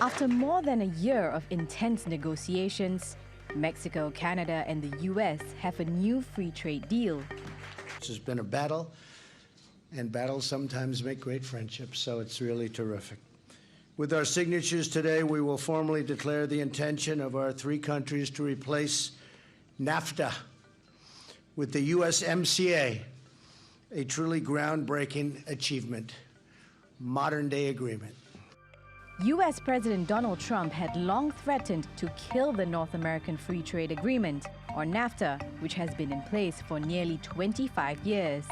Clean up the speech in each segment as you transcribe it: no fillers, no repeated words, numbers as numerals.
After more than a year of intense negotiations, Mexico, Canada, and the U.S. have a new free trade deal. This has been a battle, and battles sometimes make great friendships, so it's really terrific. With our signatures today, we will formally declare the intention of our three countries to replace Nafta with the USMCA, a truly groundbreaking achievement, modern-day agreement. U.S. President Donald Trump had long threatened to kill the North American Free Trade Agreement, or NAFTA, which has been in place for nearly 25 years.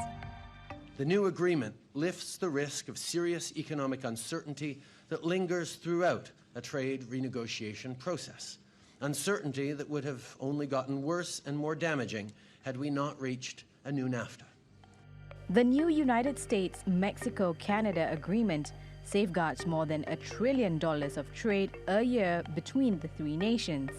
The new agreement lifts the risk of serious economic uncertainty that lingers throughout a trade renegotiation process, uncertainty that would have only gotten worse and more damaging had we not reached a new NAFTA. The new United States-Mexico-Canada agreement safeguards more than $1 trillion of trade a year between the three nations.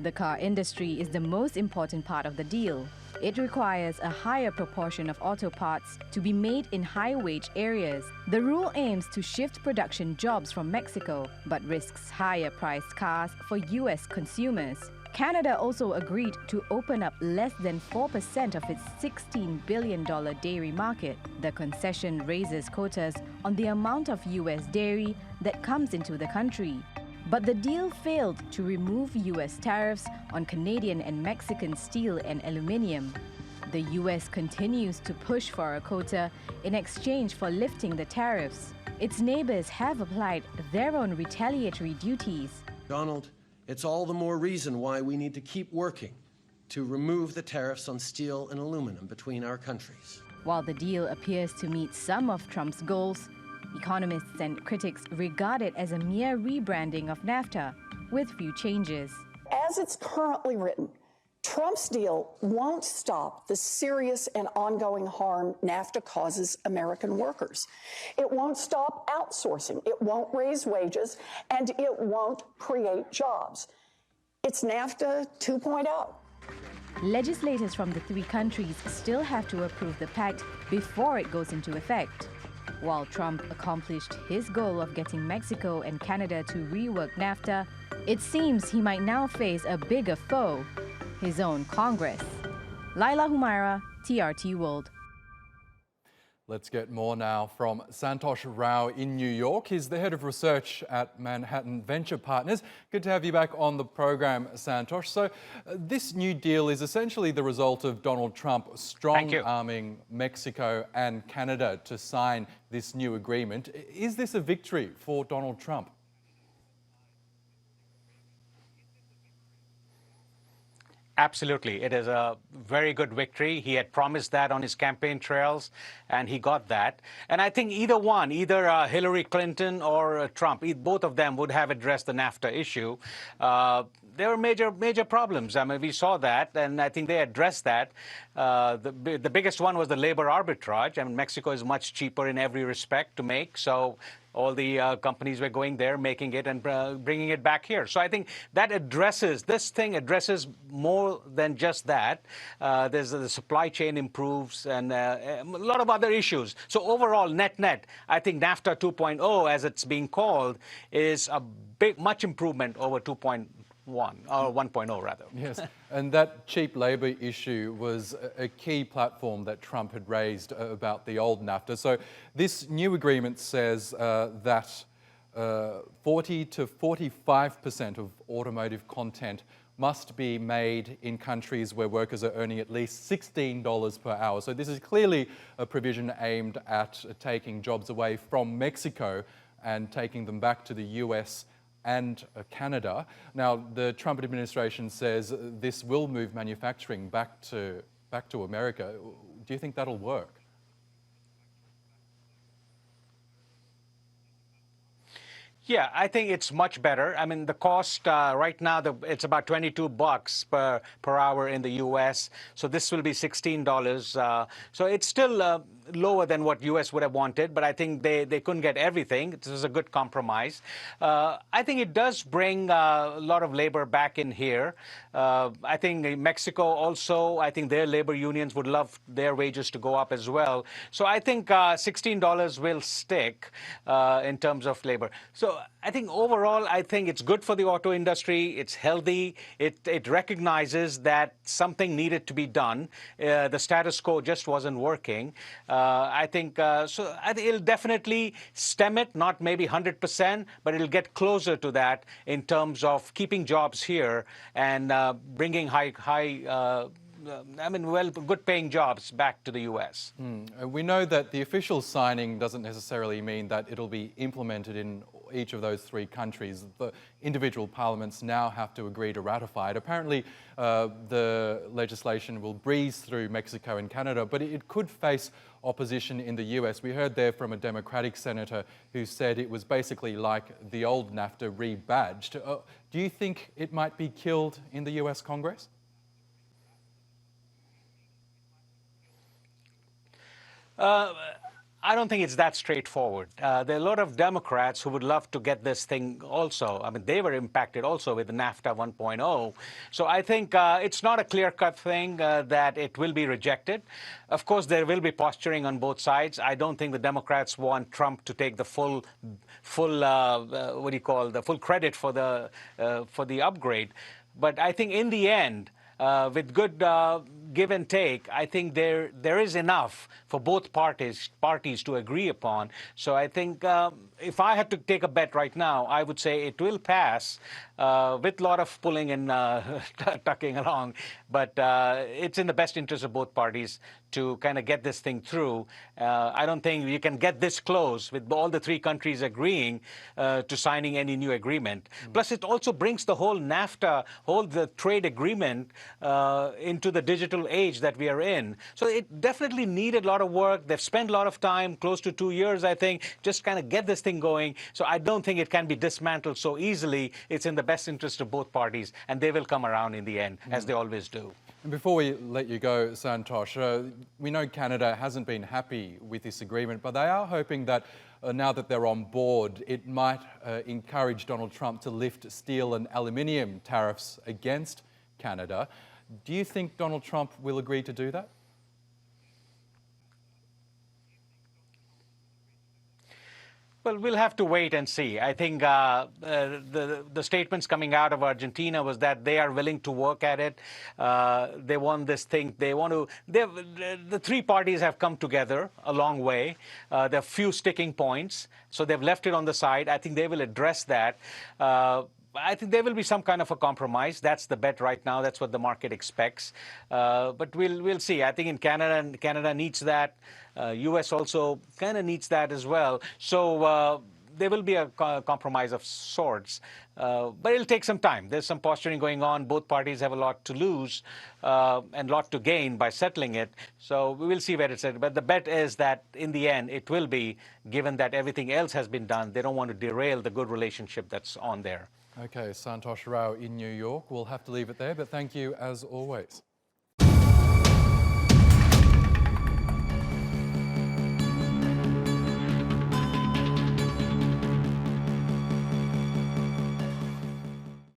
The car industry is the most important part of the deal. It requires a higher proportion of auto parts to be made in high-wage areas. The rule aims to shift production jobs from Mexico, but risks higher-priced cars for U.S. consumers. Canada also agreed to open up less than 4% of its $16 billion dairy market. The concession raises quotas on the amount of U.S. dairy that comes into the country. But the deal failed to remove U.S. tariffs on Canadian and Mexican steel and aluminum. The U.S. continues to push for a quota in exchange for lifting the tariffs. Its neighbors have applied their own retaliatory duties. Donald, it's all the more reason why we need to keep working to remove the tariffs on steel and aluminum between our countries. While the deal appears to meet some of Trump's goals, economists and critics regard it as a mere rebranding of NAFTA, with few changes. As it's currently written, Trump's deal won't stop the serious and ongoing harm NAFTA causes American workers. It won't stop outsourcing, it won't raise wages, and it won't create jobs. It's NAFTA 2.0. Legislators from the three countries still have to approve the pact before it goes into effect. While Trump accomplished his goal of getting Mexico and Canada to rework NAFTA, it seems he might now face a bigger foe, his own Congress. Laila Humairah, TRT World. Let's get more now from Santosh Rao in New York. He's the head of research at Manhattan Venture Partners. Good to have you back on the program, Santosh. So this new deal is essentially the result of Donald Trump strong-arming Mexico and Canada to sign this new agreement. Is this a victory for Donald Trump? Absolutely. It is a very good victory. He had promised that on his campaign trails, and he got that. And I think either one, either Hillary Clinton or Trump, both of them would have addressed the NAFTA issue. There were major problems. I mean, we saw that, and I think they addressed that. The biggest one was the labor arbitrage. I mean, Mexico is much cheaper in every respect to make, so all the companies were going there, making it, and bringing it back here. So I think that this thing addresses more than just that. There's the supply chain improves and a lot of other issues. So overall, net, I think NAFTA 2.0, as it's being called, is a much improvement over 2.1, or 1.0 rather. Yes, and that cheap labour issue was a key platform that Trump had raised about the old NAFTA. So this new agreement says that 40 to 45% of automotive content must be made in countries where workers are earning at least $16 per hour. So this is clearly a provision aimed at taking jobs away from Mexico and taking them back to the US and Canada. Now, the Trump administration says this will move manufacturing back to America. Do you think that'll work? Yeah, I think it's much better. I mean, the cost right now, it's about $22 per hour in the U.S. So this will be $16. So it's still lower than what U.S. would have wanted, but I think they couldn't get everything. This is a good compromise. I think it does bring a lot of labor back in here. I think Mexico also, I think their labor unions would love their wages to go up as well. So I think $16 will stick in terms of labor. So I think overall, I think it's good for the auto industry. It's healthy. It recognizes that something needed to be done. The status quo just wasn't working. I think so. I think it'll definitely stem it, not maybe 100%, but it'll get closer to that in terms of keeping jobs here and bringing good-paying jobs back to the U.S. We know that the official signing doesn't necessarily mean that it'll be implemented in each of those three countries. The individual parliaments now have to agree to ratify it. Apparently, the legislation will breeze through Mexico and Canada, but it could face opposition in the US. We heard there from a Democratic senator who said it was basically like the old NAFTA rebadged. Do you think it might be killed in the US Congress? I don't think it's that straightforward. There are a lot of Democrats who would love to get this thing also. I mean, they were impacted also with the NAFTA 1.0. So I think it's not a clear-cut thing that it will be rejected. Of course, there will be posturing on both sides. I don't think the Democrats want Trump to take the full credit for the upgrade. But I think in the end, with good give and take, I think there is enough for both parties to agree upon. So I think if I had to take a bet right now, I would say it will pass with a lot of pulling and tucking along. But it's in the best interest of both parties to kind of get this thing through. I don't think you can get this close with all the three countries agreeing to signing any new agreement. Plus, it also brings the whole NAFTA, the trade agreement into the digital age that we are in. So it definitely needed a lot of work. They've spent a lot of time, close to 2 years, I think, just kind of get this thing going. So I don't think it can be dismantled so easily. It's in the best interest of both parties, and they will come around in the end, as they always do. And before we let you go, Santosh, we know Canada hasn't been happy with this agreement, but they are hoping that now that they're on board, it might encourage Donald Trump to lift steel and aluminium tariffs against Canada. Do you think Donald Trump will agree to do that? Well, we'll have to wait and see. I think the statements coming out of Argentina was that they are willing to work at it. They want this thing. They want to. The three parties have come together a long way. There are a few sticking points, so they've left it on the side. I think they will address that. I think there will be some kind of a compromise. That's the bet right now. That's what the market expects. But we'll see. I think in Canada needs that. U.S. also kind of needs that as well. So there will be a compromise of sorts. But it'll take some time. There's some posturing going on. Both parties have a lot to lose and a lot to gain by settling it. So we will see where it's at. But the bet is that in the end, it will be, given that everything else has been done. They don't want to derail the good relationship that's on there. Okay, Santosh Rao in New York. We'll have to leave it there, but thank you as always.